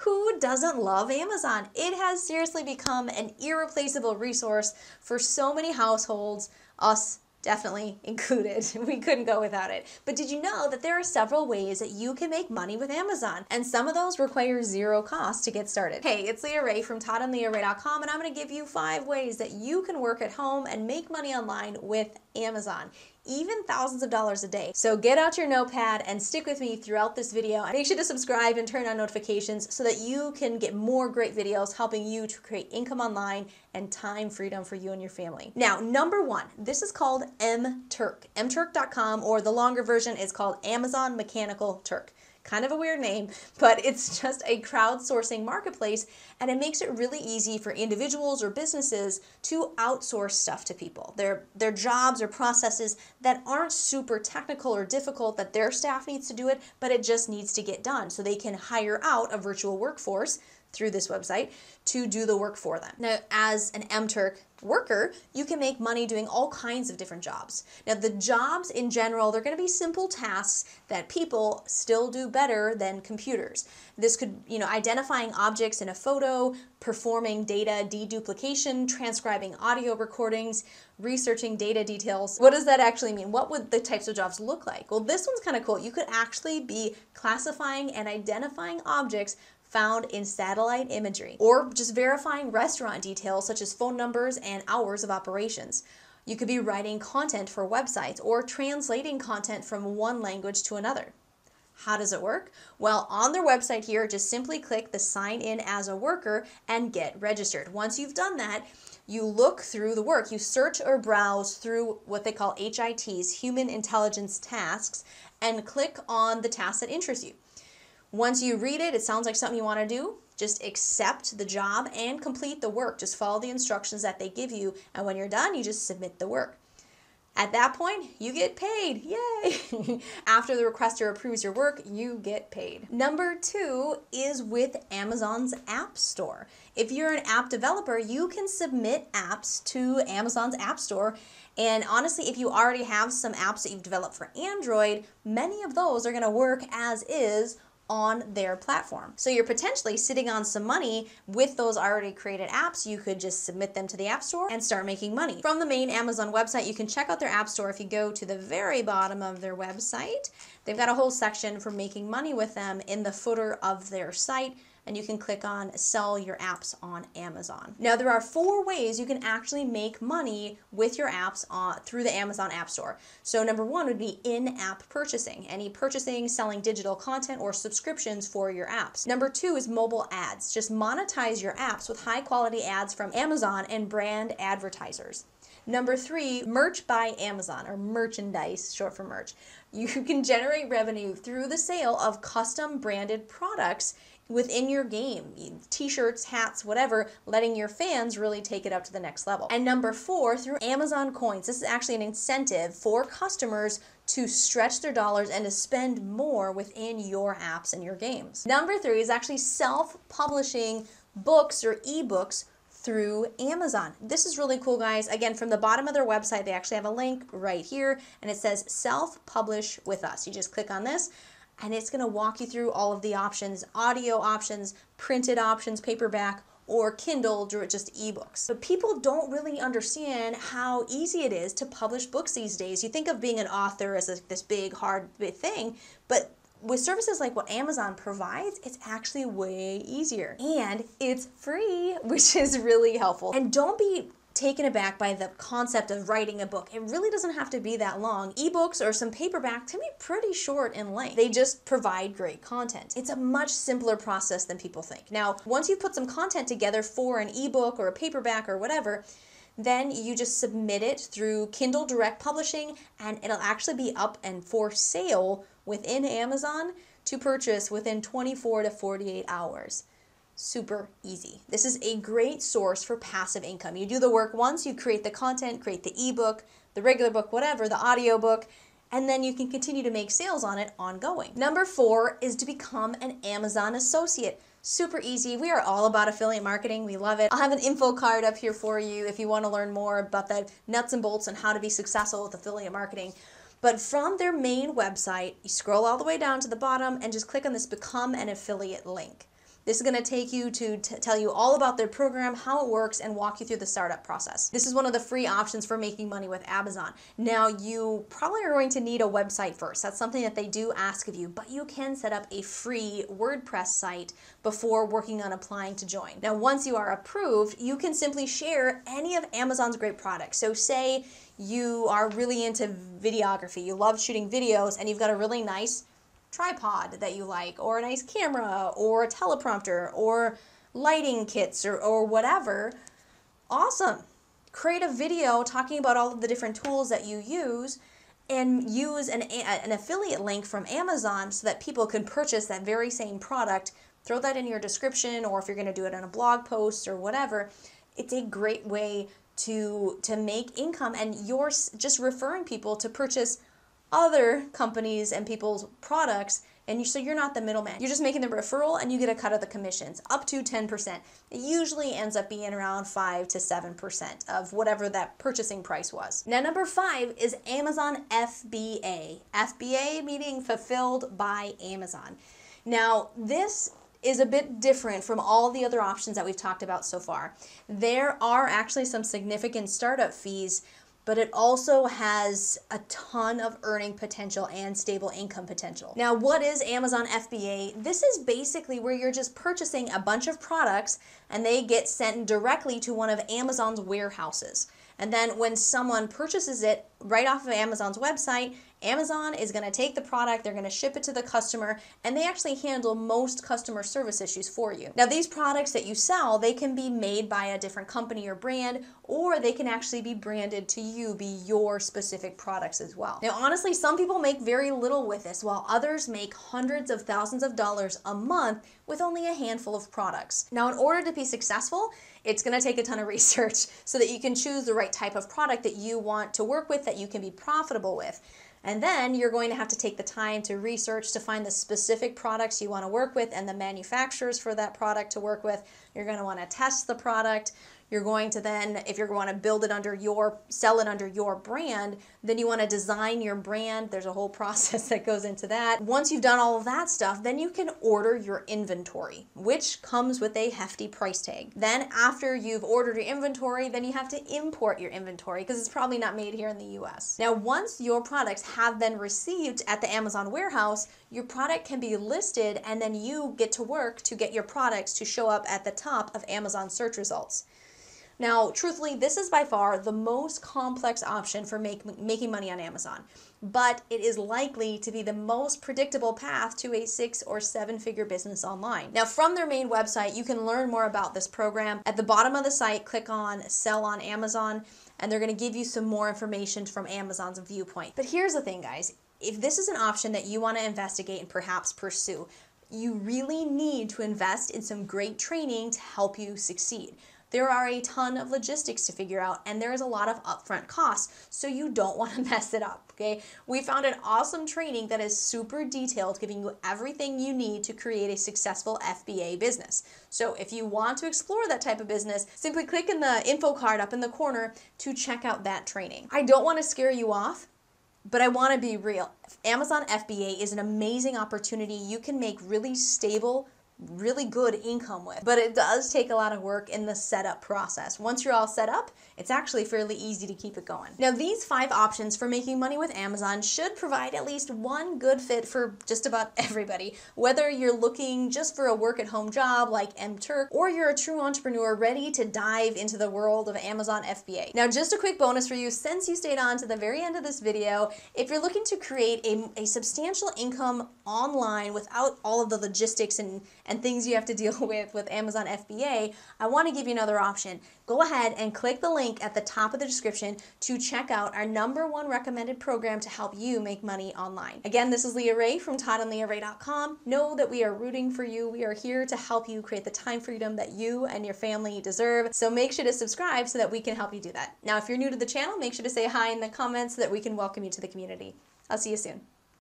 Who doesn't love Amazon? It has seriously become an irreplaceable resource for so many households, us definitely included. We couldn't go without it. But did you know that there are several ways that you can make money with Amazon? And some of those require zero cost to get started. Hey, it's Leah Rae from ToddandLeahRae.com, and I'm going to give you 5 ways that you can work at home and make money online with Amazon, even thousands of dollars a day. So get out your notepad and stick with me throughout this video. Make sure to subscribe and turn on notifications so that you can get more great videos helping you to create income online and time freedom for you and your family. Now, number 1, this is called mTurk, mturk.com, or the longer version is called Amazon Mechanical Turk. Kind of a weird name, but it's just a crowdsourcing marketplace, and it makes it really easy for individuals or businesses to outsource stuff to people. Their jobs or processes that aren't super technical or difficult that their staff needs to do it, but it just needs to get done. So they can hire out a virtual workforce through this website to do the work for them. Now, as an mTurk worker, you can make money doing all kinds of different jobs. Now, the jobs in general, they're going to be simple tasks that people still do better than computers. This could, identifying objects in a photo, performing data deduplication, transcribing audio recordings, researching data details. What does that actually mean? What would the types of jobs look like? Well, this one's kind of cool. You could actually be classifying and identifying objects found in satellite imagery, or just verifying restaurant details such as phone numbers and hours of operations. You could be writing content for websites or translating content from one language to another. How does it work? Well, on their website here, just simply click the sign in as a worker and get registered. Once you've done that, you look through the work. You search or browse through what they call HITs, Human Intelligence Tasks, and click on the task that interests you. Once you read it, it sounds like something you want to do, just accept the job and complete the work. Just follow the instructions that they give you, and when you're done, you just submit the work. At that point, you get paid. Yay! After the requester approves your work, you get paid. Number 2 is with Amazon's App Store. If you're an app developer, you can submit apps to Amazon's App Store. And honestly, if you already have some apps that you've developed for Android, many of those are going to work as is on their platform. So you're potentially sitting on some money with those already created apps. You could just submit them to the App Store and start making money. From the main Amazon website, you can check out their App Store. If you go to the very bottom of their website, they've got a whole section for making money with them in the footer of their site, and you can click on sell your apps on Amazon. Now, there are 4 ways you can actually make money with your apps through the Amazon App Store. So number 1 would be in-app purchasing. Any purchasing, selling digital content, or subscriptions for your apps. Number 2 is mobile ads. Just monetize your apps with high quality ads from Amazon and brand advertisers. Number 3, merch by Amazon, or merchandise, short for merch. You can generate revenue through the sale of custom branded products within your game, t-shirts, hats, whatever, letting your fans really take it up to the next level. And number 4, through Amazon Coins. This is actually an incentive for customers to stretch their dollars and to spend more within your apps and your games. Number 3 is actually self-publishing books or ebooks through Amazon. This is really cool, guys. Again, from the bottom of their website, they actually have a link right here, and it says self-publish with us. You just click on this, and it's going to walk you through all of the options, audio options, printed options, paperback, or Kindle, just ebooks. But people don't really understand how easy it is to publish books these days. You think of being an author as this big, hard thing, but with services like what Amazon provides, it's actually way easier. And it's free, which is really helpful. And don't be taken aback by the concept of writing a book. It really doesn't have to be that long. Ebooks or some paperback can be pretty short in length. They just provide great content. It's a much simpler process than people think. Now, once you've put some content together for an ebook or a paperback or whatever, then you just submit it through Kindle Direct Publishing, and it'll actually be up and for sale within Amazon to purchase within 24 to 48 hours. Super easy. This is a great source for passive income. You do the work once, you create the content, create the ebook, the regular book, whatever, the audio book, and then you can continue to make sales on it ongoing. Number 4 is to become an Amazon associate. Super easy. We are all about affiliate marketing. We love it. I'll have an info card up here for you if you want to learn more about the nuts and bolts on how to be successful with affiliate marketing. But from their main website, you scroll all the way down to the bottom and just click on this Become an Affiliate link. This is going to take you to tell you all about their program, how it works, and walk you through the startup process. This is one of the free options for making money with Amazon. Now, you probably are going to need a website first. That's something that they do ask of you, but you can set up a free WordPress site before working on applying to join. Now, once you are approved, you can simply share any of Amazon's great products. So say you are really into videography, you love shooting videos, and you've got a really nice tripod that you like, or a nice camera, or a teleprompter, or lighting kits, or whatever. Awesome. Create a video talking about all of the different tools that you use, and use an affiliate link from Amazon so that people can purchase that very same product. Throw that in your description, or if you're going to do it in a blog post or whatever. It's a great way to make income, and you're just referring people to purchase other companies and people's products, and so you're not the middleman. You're just making the referral, and you get a cut of the commissions, up to 10%. It usually ends up being around 5 to 7% of whatever that purchasing price was. Now, number 5 is Amazon FBA. FBA meaning Fulfilled by Amazon. Now, this is a bit different from all the other options that we've talked about so far. There are actually some significant startup fees, but it also has a ton of earning potential and stable income potential. Now, what is Amazon FBA? This is basically where you're just purchasing a bunch of products and they get sent directly to one of Amazon's warehouses. And then when someone purchases it right off of Amazon's website, Amazon is going to take the product, they're going to ship it to the customer, and they actually handle most customer service issues for you. Now, these products that you sell, they can be made by a different company or brand, or they can actually be branded to you, be your specific products as well. Now, honestly, some people make very little with this, while others make hundreds of thousands of dollars a month with only a handful of products. Now, in order to be successful, it's going to take a ton of research so that you can choose the right type of product that you want to work with, that you can be profitable with. And then you're going to have to take the time to research to find the specific products you want to work with and the manufacturers for that product to work with. You're going to want to test the product. You're going to then, if you're going to build it under sell it under your brand, then you want to design your brand. There's a whole process that goes into that. Once you've done all of that stuff, then you can order your inventory, which comes with a hefty price tag. Then after you've ordered your inventory, then you have to import your inventory because it's probably not made here in the US. Now, once your products have been received at the Amazon warehouse, your product can be listed, and then you get to work to get your products to show up at the top of Amazon search results. Now, truthfully, this is by far the most complex option for making money on Amazon, but it is likely to be the most predictable path to a 6 or 7 figure business online. Now, from their main website, you can learn more about this program. At the bottom of the site, click on Sell on Amazon, and they're going to give you some more information from Amazon's viewpoint. But here's the thing, guys. If this is an option that you want to investigate and perhaps pursue, you really need to invest in some great training to help you succeed. There are a ton of logistics to figure out, and there is a lot of upfront costs, so you don't want to mess it up, okay? We found an awesome training that is super detailed, giving you everything you need to create a successful FBA business. So if you want to explore that type of business, simply click in the info card up in the corner to check out that training. I don't want to scare you off, but I want to be real. Amazon FBA is an amazing opportunity. You can make really stable, really good income with, but it does take a lot of work in the setup process. Once you're all set up, it's actually fairly easy to keep it going. Now, these 5 options for making money with Amazon should provide at least one good fit for just about everybody, whether you're looking just for a work-at-home job like MTurk, or you're a true entrepreneur ready to dive into the world of Amazon FBA. Now, just a quick bonus for you, since you stayed on to the very end of this video, if you're looking to create a substantial income online without all of the logistics and things you have to deal with Amazon FBA, I want to give you another option. Go ahead and click the link at the top of the description to check out our #1 recommended program to help you make money online. Again, this is Leah Rae from ToddandLeahRae.com. Know that we are rooting for you. We are here to help you create the time freedom that you and your family deserve. So make sure to subscribe so that we can help you do that. Now, if you're new to the channel, make sure to say hi in the comments so that we can welcome you to the community. I'll see you soon.